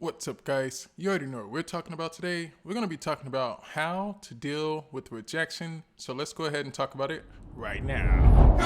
What's up, guys? You already know what we're talking about today. We're going to be talking about how to deal with rejection. So let's go ahead and talk about it right now.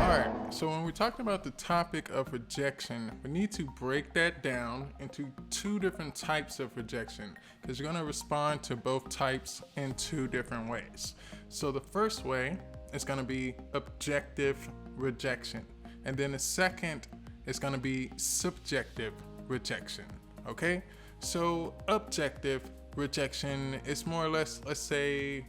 Alright, so when we're talking about the topic of rejection, we need to break that down into two different types of rejection, because you're going to respond to both types in two different ways. So the first way is going to be objective rejection, and then the second is going to be subjective rejection. Okay, so objective rejection is more or less, let's say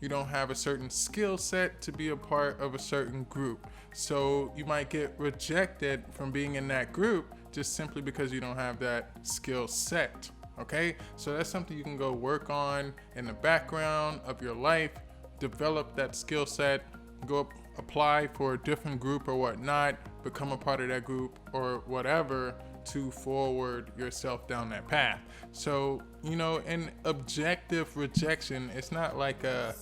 you don't have a certain skill set to be a part of a certain group, so you might get rejected from being in that group just simply because you don't have that skill set. Okay, so that's something you can go work on in the background of your life, develop that skill set, go apply for a different group or whatnot, become a part of that group or whatever to forward yourself down that path. So, in objective rejection, it's not like a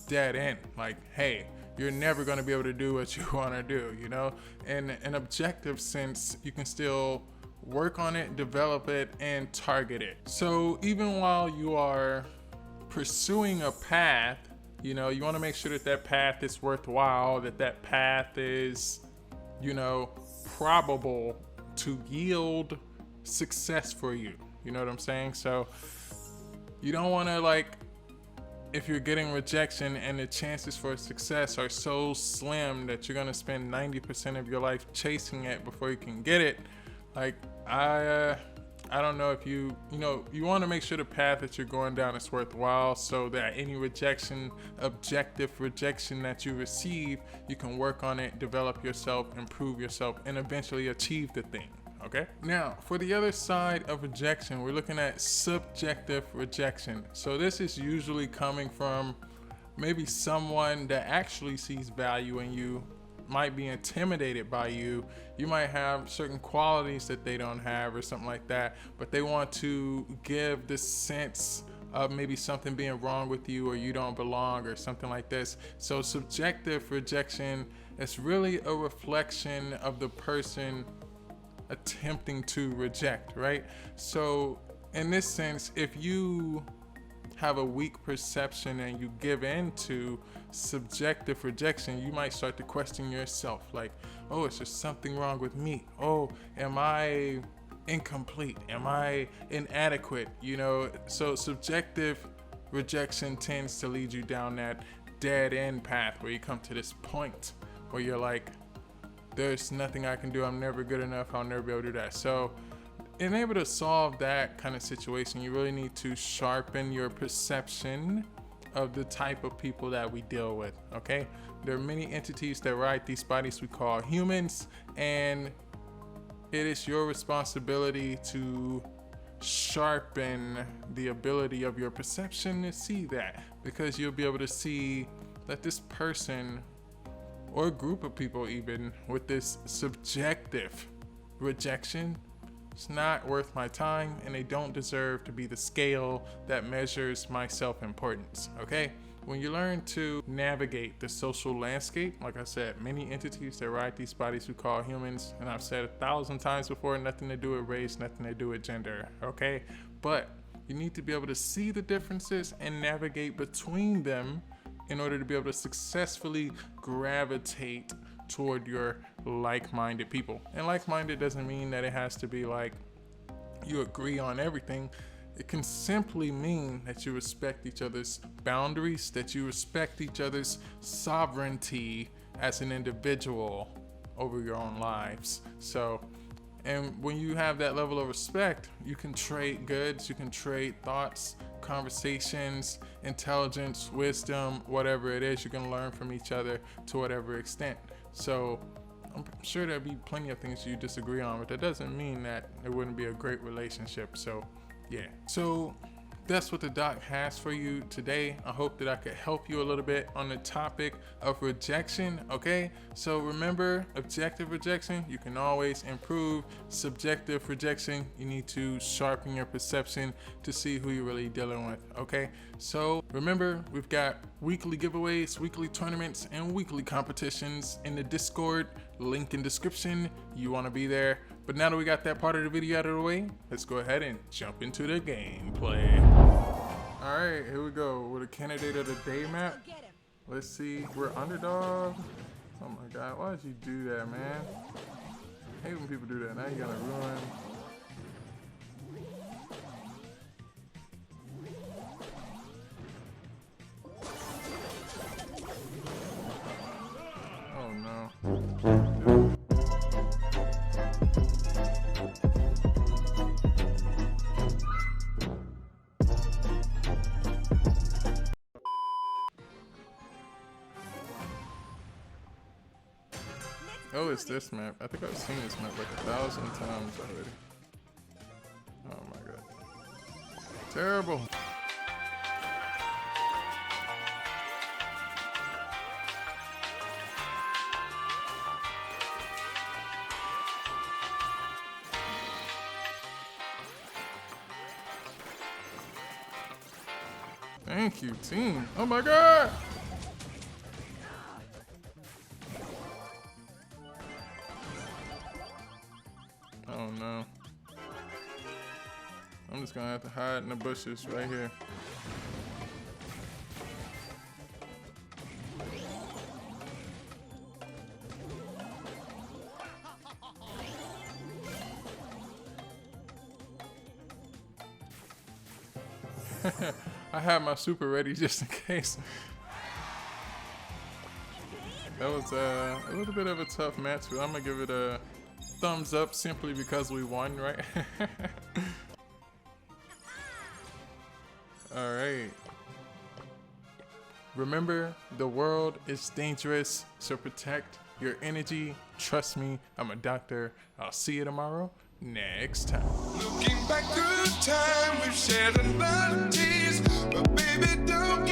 dead end, like, hey, you're never going to be able to do what you want to do, In an objective sense, you can still work on it, develop it, and target it. So even while you are pursuing a path, you want to make sure that path is worthwhile, that path is, probable to yield success for you. You know what I'm saying? So you don't want to, if you're getting rejection and the chances for success are so slim that you're going to spend 90% of your life chasing it before you can get it. I don't know if you want to make sure the path that you're going down is worthwhile, so that any objective rejection that you receive, you can work on it, develop yourself, improve yourself, and eventually achieve the thing. Okay. Now, for the other side of rejection, we're looking at subjective rejection. So this is usually coming from maybe someone that actually sees value in you, might be intimidated by you. You might have certain qualities that they don't have or something like that, but they want to give this sense of maybe something being wrong with you, or you don't belong, or something like this. So subjective rejection is really a reflection of the person attempting to reject, right? So in this sense, if you have a weak perception and you give in to subjective rejection, you might start to question yourself, like, oh, is there something wrong with me? Oh, am I incomplete? Am I inadequate? So subjective rejection tends to lead you down that dead end path where you come to this point where you're like, there's nothing I can do. I'm never good enough. I'll never be able to do that. So in able to solve that kind of situation, you really need to sharpen your perception of the type of people that we deal with. Okay, there are many entities that ride these bodies we call humans, and it is your responsibility to sharpen the ability of your perception to see that, because you'll be able to see that this person or a group of people, even with this subjective rejection, it's not worth my time, and they don't deserve to be the scale that measures my self-importance. Okay, when you learn to navigate the social landscape, like I said, many entities that ride these bodies we call humans, and I've said 1,000 times before, nothing to do with race, nothing to do with gender. Okay, but you need to be able to see the differences and navigate between them in order to be able to successfully gravitate toward your like-minded people. And like-minded doesn't mean that it has to be like you agree on everything. It can simply mean that you respect each other's boundaries, that you respect each other's sovereignty as an individual over your own lives. So, and when you have that level of respect, you can trade goods, you can trade thoughts, conversations, intelligence, wisdom, whatever it is. You can learn from each other to whatever extent. So I'm sure there'll be plenty of things you disagree on, but that doesn't mean that it wouldn't be a great relationship. So yeah, so that's what the doc has for you today. I hope that I could help you a little bit on the topic of rejection. Okay, so remember, objective rejection, you can always improve. Subjective rejection, you need to sharpen your perception to see who you're really dealing with. Okay, so Remember, we've got weekly giveaways, weekly tournaments, and weekly competitions in the Discord, link in description. You want to be there. But now that we got that part of the video out of the way, let's go ahead and jump into the gameplay. All right, here we go with a candidate of the day map. Let's see, we're underdog. Oh my God, why did you do that, man? I hate when people do that. Now you gotta ruin. Oh no. Oh, it's this map. I think I've seen this map like 1,000 times already. Oh my God. Terrible. Thank you, team. Oh my God. Oh no. I'm just gonna have to hide in the bushes right here. I had my super ready just in case. That was a little bit of a tough match, but I'm gonna give it a thumbs up simply because we won, right? All right. Remember, the world is dangerous, so protect your energy. Trust me, I'm a doctor. I'll see you tomorrow next time. Looking back through time, we've shared a lot of tears, but baby, don't